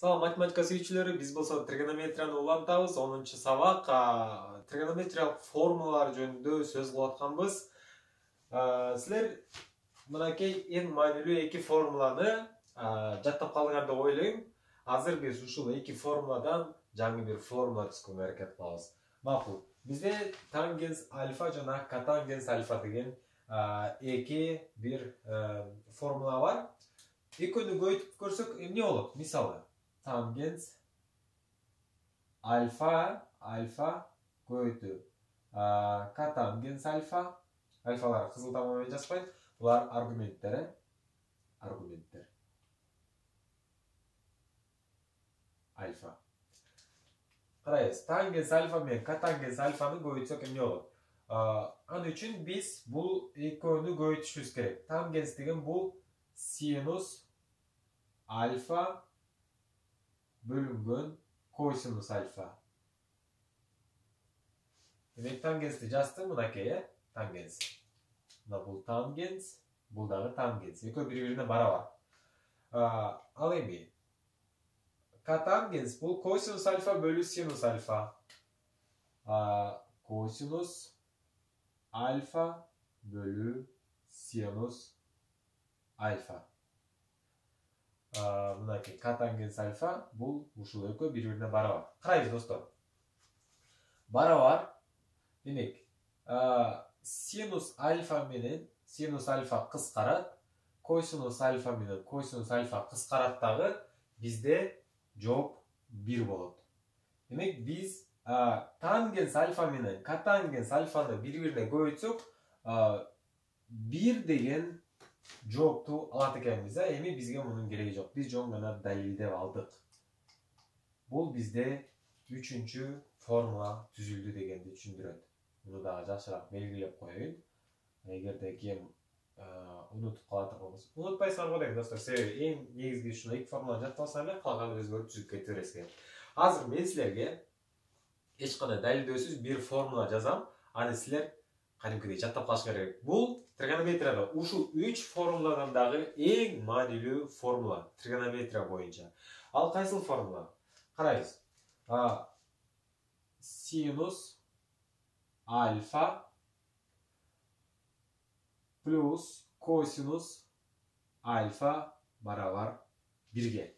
Салам математика сүйүүчүлөрү, биз болсо тригонометрияны улантабыз. 10-чы сабак тригонометриялык формулалар жөнүндө сөз кылып атканбыз. Силер мынакей эң маанилүү эки формуланы жаттап калдыңар деп ойлойм. Азыр биз ушул эки формуладан жаңы бир формула түзгөнгө аракет кылабыз. Макул. Бизде тангенс альфа жана котангенс альфа деген эки бир формула бар. Экөөнү көбөйтүп көрсөк эмне болот? Мисалы, тангенс альфа көбөйтүү котангенс альфа. Альфалар кызыл тама менен жазбайм. Булар аргументтер. Альфа. Карайбыз. Тангенс альфа менен котангенс альфаны көбөйтсөк эмне болот? Аны үчүн биз бул экөөнү көбөйтүшүбүз керек. Тангенс деген бул синус альфа бөлүнгөн косинус альфа. Демек тангенсти жаздым мынакей, тангенс. Мына бул тангенс, бул дагы тангенс. Экөө бири-бирине барабар. Ал эми котангенс бул косинус альфа бөлү синус альфа. Косинус альфа бөлү синус альфа. Мынакей котангенс альфа бул ушул экөө бири-бирине барабар. Карайбыз достор. Барабар. Демек, синус альфа менен синус альфа кыскарат, косинус альфа менен косинус альфа кыскарат дагы бизде жооп 1 болот. Демек, биз тангенс альфа менен котангенс альфаны бири-бирине көбөйтсөк, 1 деген жоопту алат экенбиз. Эми бизге мунун кереги жок. Биз жөн гана далилдеп алдык. Бул бизде 3-чү формула түзүлдү дегенди түшүндүрөт. Муну дагы жакшыраак белгилеп коеюн. Эгерде ким унутуп калат болсо, унутпайсыңар го дейм достор. Себеби эң негизги ушул эки формуланы жаттап алсаңар, калган өзгөрүп түзүп кете бересиңер. Азыр мен силерге эч кандай далилдөөсүз бир формула жазам. Аны силер кадимкидей жаттап калышыңар керек. Бул тригонометрияда ушул 3 формуладан дагы эң маанилүү формула тригонометрия боюнча. Ал кайсыл формула? Карайбыз. Синус альфа плюс косинус альфа барабар 1-ге.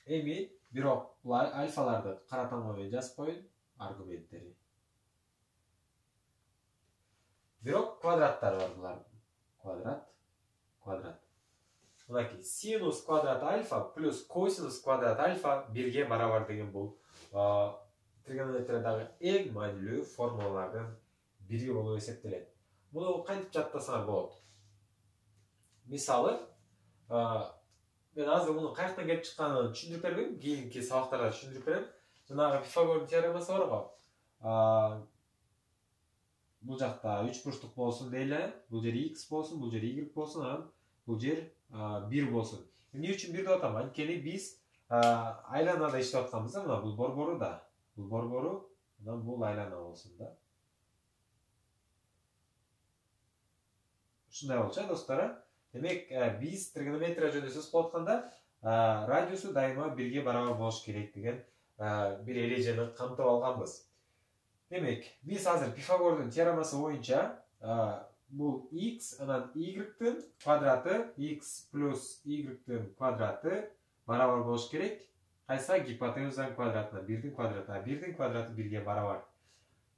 Эми бирок бул альфаларды кара таңба менен жазып коеюн, аргументтери. Бирок квадраттар бар булардын. Квадрат. Мынакей синус квадрат альфа плюс косинус квадрат альфа 1-ге барабар деген бул тригонометриядагы эң маанилүү формулалардын бири болуп эсептелет. Муну кантип жаттасаңар болот? Мисалы, мен азыр муну каяктан келип чыкканын түшүндүрүп бербейм, кийинки сабактарда түшүндүрүп берем. Жанагы Пифагордун теоремасы бар го. Бул жакта 3 бурчтук болсун дейли, бул жер x болсун, бул жер y болсун, анан бул жер 1 болсун. Эмне үчүн 1 деп атам? Анткени биз айланада иштеп атканбыз, мына бул борбору да. Бул борбору, анан бул айлана болсун да. Ушундай болчу, достор. Демек, биз тригонометрия жөнүндө сөз кылып атканда, радиусу дайыма 1-ге барабар болуш керек деген бир эрежени камтып алганбыз. Демек, биз азыр Пифагордун теоремасы боюнча бул x анан y-тын квадраты, x плюс y-тын квадраты барабар болуш керек. Кайса гипотенузанын квадратына 1-тин квадраты, 1-тин квадраты 1-ге барабар.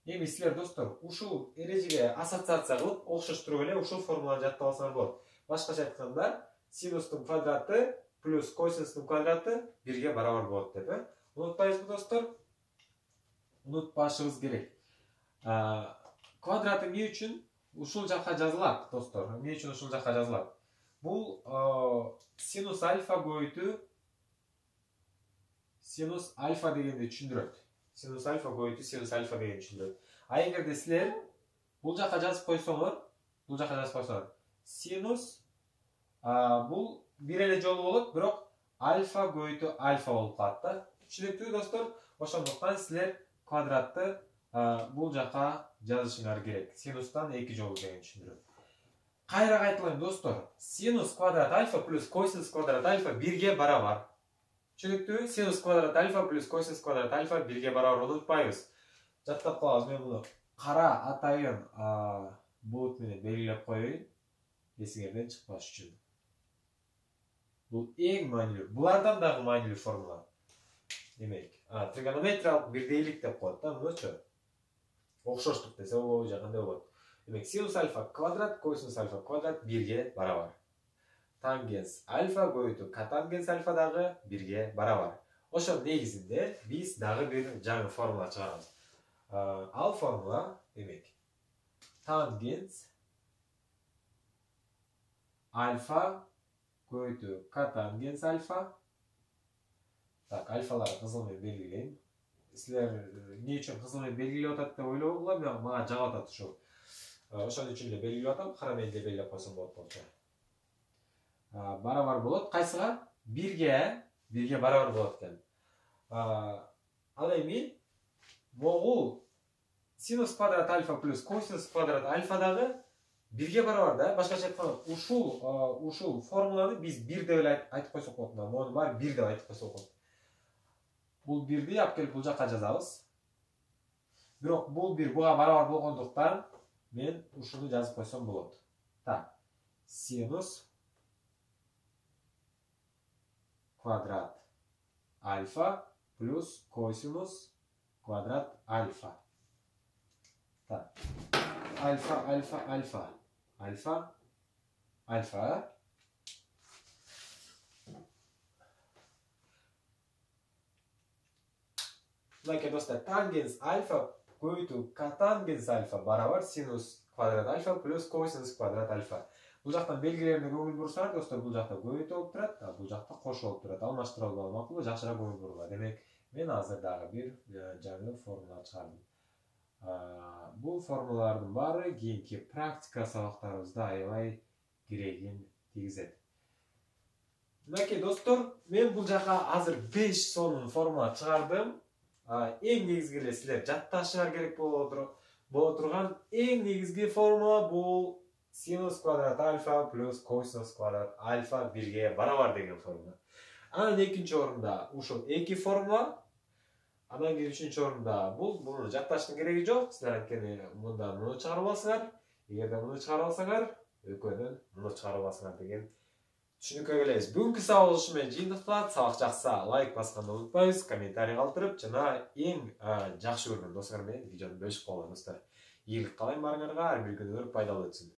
Эми силер достор, ушул эрежеге ассоциация кылып, окшоштуруп эле ушул формуланы жаттап алсаңар болот. Башкача айтканда, синустун квадраты плюс косинустун квадраты 1-ге барабар болот деп. Унутпайсызбы достор? Унутпашыбыз керек. Квадраты эмне үчүн ушул жакка жазылат, достор? Эмне үчүн ушул жакка жазылат? Бул синус альфа көбөйтүү синус альфа дегенди түшүндүрөт. Синус альфа көбөйтүү синус альфа дегенди түшүндүрөт. Эгерде силер бул жакка жазып койсоңор, синус бул бир эле жолу болот, бирок альфа көбөйтүү альфа болуп калат да. Түшүнүктүү достор? Ошондуктан силер квадратты бул жака жазышыңар керек. Синустан 2 жолу деген түшүндүрөт. Кайра кайталайм достор. Синус квадрат альфа плюс косинус квадрат альфа 1-ге барабар. Түшүнүктүүбү? Синус квадрат альфа плюс косинус квадрат альфа 1-ге барабар. Унутпайбыз. Жаттап калабыз. Мен муну кара атайын булут менен белгилеп коеюн. Эсиңерден чыкпаш үчүн. Бул эң маанилүү. Булардан дагы маанилүү формула. Демек, тригонометриялык бирдейлик деп коет да, мынучу. Окшоштук десе болобу, же кандай болот. Демек, синус альфа квадрат, косинус альфа квадрат 1-ге барабар. Тангенс альфа көбөйтүү котангенс альфа дагы 1-ге барабар. Ошол негизинде биз дагы бир жаңы формула чыгарабыз. Ал формула, демек, тангенс альфа көбөйтүү котангенс альфа. Так, альфаларды кызыл менен белгилейм. Силер эмне үчүн кызыл менен белгилеп атат деп ойлобуңар, мага жагып атат ушул. Ошон үчүн эле белгилеп атам, кара менен эле белгилеп койсом болот болчу. Барабар болот. Кайсыга? 1-ге барабар болот экен. Ал эми могул синус квадрат альфа плюс косинус квадрат альфа дагы 1-ге барабар да. Башкача айтканда, ушул формуланы биз 1 деп эле айтып койсок болот. Мону баары 1 деп айтып койсок болот. Бул 1-ди алып келип бул жакка жазабыз. Бирок бул 1 буга барабар болгондуктан мен ушуну жазып койсом болот. Так. Синус квадрат альфа плюс косинус квадрат альфа. Так. Альфа. Мынакей достор, тангенс альфа көбөйтүү котангенс альфа барабар синус квадрат альфа плюс косинус квадрат альфа. Бул жактан белгилерине көңүл бурсаңар, достор, бул жакта көбөйтүү болуп турат, бул жакта кошуу болуп турат. Алмаштыра албаган макул, жакшыраак көңүл бурула. Демек, мен азыр дагы бир жаңы формула чыгардым. Бул формулалардын баары кийинки практика сабактарыбызда аябай керегин тийгизет. Мынакей достор, мен бул жака азыр 5 сонун формула чыгардым. Эң негизги эле силер жатташыңар керек боло турган эң негизги формула бул синус квадрат альфа плюс косинус квадрат альфа 1-ге барабар деген формула. Анан экинчи орунда ушул 2 формула. Анан кийин үчүнчү орунда буну жатташтын кереги жок. Силер анткени мындан муну чыгарып алсаңар, эгерде муну чыгарып алсаңар, экөөнөн муну чыгарып алсаңар деген түшүнүккө келебиз. Бүгүнкү сабак ушу менен жыйынтыкталат. Сабак жакса лайк басканды унутпайбыз, комментарий калтырып, жана эң жакшы көргөн достор менен видеону бөлүшүп койгула достор. Ийгилик каалайм баарыңарга, ар бир күнүңөр пайдалуу өтсүн.